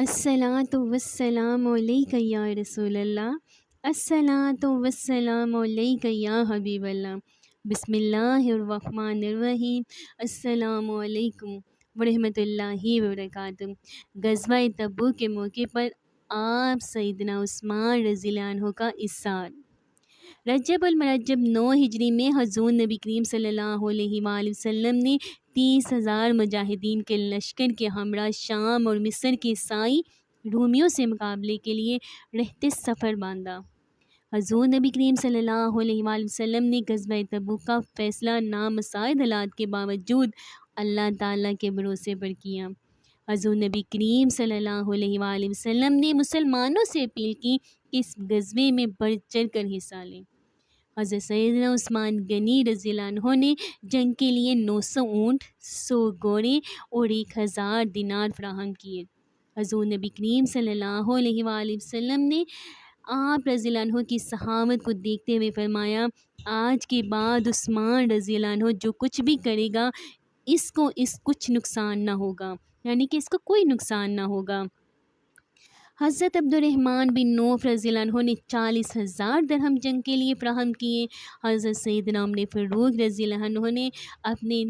الصلاۃ والسلام علیک یا رسول اللہ، الصلاۃ والسلام علیک یا حبیب اللہ۔ بسم اللہ الرحمن الرحیم۔ السلام علیکم ورحمۃ اللہ وبرکاتہ۔ غزوہ تبوک کے موقع پر آپ سیدنا عثمان رضی اللہ عنہ کا اِرشاد۔ رجب المرجب 9 ہجری میں حضور نبی کریم صلی اللہ علیہ وآلہ وسلم نے 30,000 مجاہدین کے لشکر کے ہمراہ شام اور مصر کے عیسائی رومیوں سے مقابلے کے لیے رہتے سفر باندھا۔ حضور نبی کریم صلی اللہ علیہ وآلہ وسلم نے غزوہ تبوک کا فیصلہ نامساعد حالات کے باوجود اللہ تعالیٰ کے بھروسے پر کیا۔ حضور نبی کریم صلی اللہ علیہ وآلہ وسلم نے مسلمانوں سے اپیل کی کہ اس غزوے میں بڑھ چڑھ کر حصہ لیں۔ حضرت سیدنا عثمان غنی رضی اللہ عنہ نے جنگ کے لیے 900 اونٹ، 100 گھوڑے اور 1000 دینار فراہم کیے۔ حضور نبی کریم صلی اللہ علیہ وآلہ وسلم نے آپ رضی اللہ عنہ کی صحابت کو دیکھتے ہوئے فرمایا، آج کے بعد عثمان رضی اللہ عنہ جو کچھ بھی کرے گا اس کو کچھ نقصان نہ ہوگا، یعنی کہ اس کو کوئی نقصان نہ ہوگا۔ حضرت عبد الرحمن بن نوف رضی اللہ عنہ نے 40,000 درہم جنگ کے لیے فراہم کیے۔ حضرت سیدنا عمر فاروق رضی اللہ عنہ نے اپنے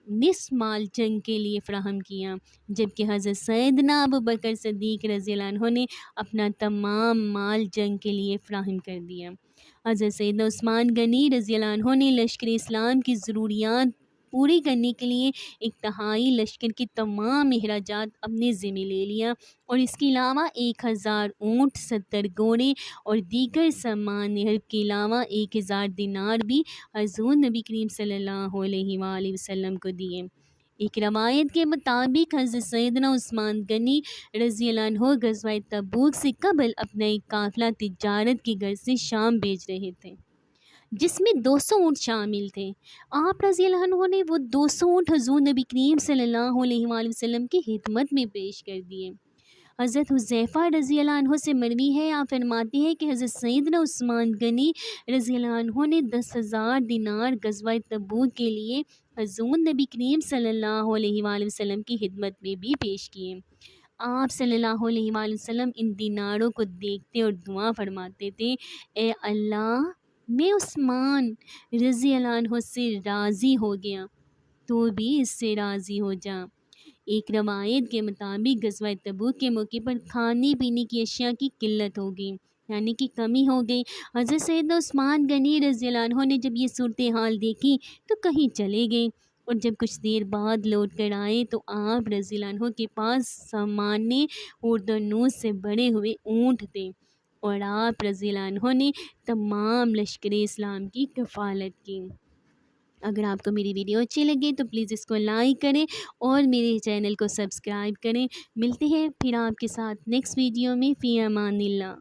نصف مال جنگ کے لیے فراہم کیا، جبکہ حضرت سیدنا ابو بکر صدیق رضی اللہ عنہ نے اپنا تمام مال جنگ کے لیے فراہم کر دیا۔ حضرت سیدنا عثمان غنی رضی اللہ عنہ نے لشکر اسلام کی ضروریات پوری کرنے کے لیے ایک تہائی لشکر کی تمام اخراجات اپنے ذمہ لے لیا اور اس کے علاوہ 1000 اونٹ، 70 گھوڑے اور دیگر سامان حرب کے علاوہ 1000 دینار بھی حضور نبی کریم صلی اللہ علیہ وآلہ وسلم کو دیے۔ ایک روایت کے مطابق حضرت سیدنا عثمان غنی رضی اللہ عنہ غزوہ تبوک سے قبل اپنا ایک قافلہ تجارت کی غرض سے شام بھیج رہے تھے، جس میں 200 اونٹ شامل تھے۔ آپ رضی اللہ عنہ نے وہ 200 اونٹ حضور نبی کریم صلی اللہ علیہ وآلہ وسلم کی خدمت میں پیش کر دیے۔ حضرت حذیفہ رضی اللہ عنہ سے مروی ہے، آپ فرماتے ہیں کہ حضرت سیدنا عثمان غنی رضی اللہ عنہ نے 10,000 دینار غزوہ تبوک کے لیے حضور نبی کریم صلی اللہ علیہ وآلہ وسلم کی خدمت میں بھی پیش کیے۔ آپ صلی اللہ علیہ وآلہ وسلم ان دیناروں کو دیکھتے اور دعا فرماتے تھے، اے اللہ، میں عثمان رضی اللہ عنہ سے راضی ہو گیا، تو بھی اس سے راضی ہو جا۔ ایک روایت کے مطابق غزوہ تبوک کے موقع پر کھانے پینے کی اشیاء کی قلت ہو گئی، یعنی کہ کمی ہو گئی۔ حضرت سیدنا عثمان غنی رضی اللہ عنہ نے جب یہ صورتحال دیکھی تو کہیں چلے گئے، اور جب کچھ دیر بعد لوٹ کر آئے تو آپ رضی اللہ عنہ کے پاس سامان اردنوس سے بڑے ہوئے اونٹ تھے، اور آپ رضی اللہ عنہ نے تمام لشکر اسلام کی کفالت کی۔ اگر آپ کو میری ویڈیو اچھی لگے تو پلیز اس کو لائک کریں اور میرے چینل کو سبسکرائب کریں۔ ملتے ہیں پھر آپ کے ساتھ نیکسٹ ویڈیو میں۔ فی امان اللہ۔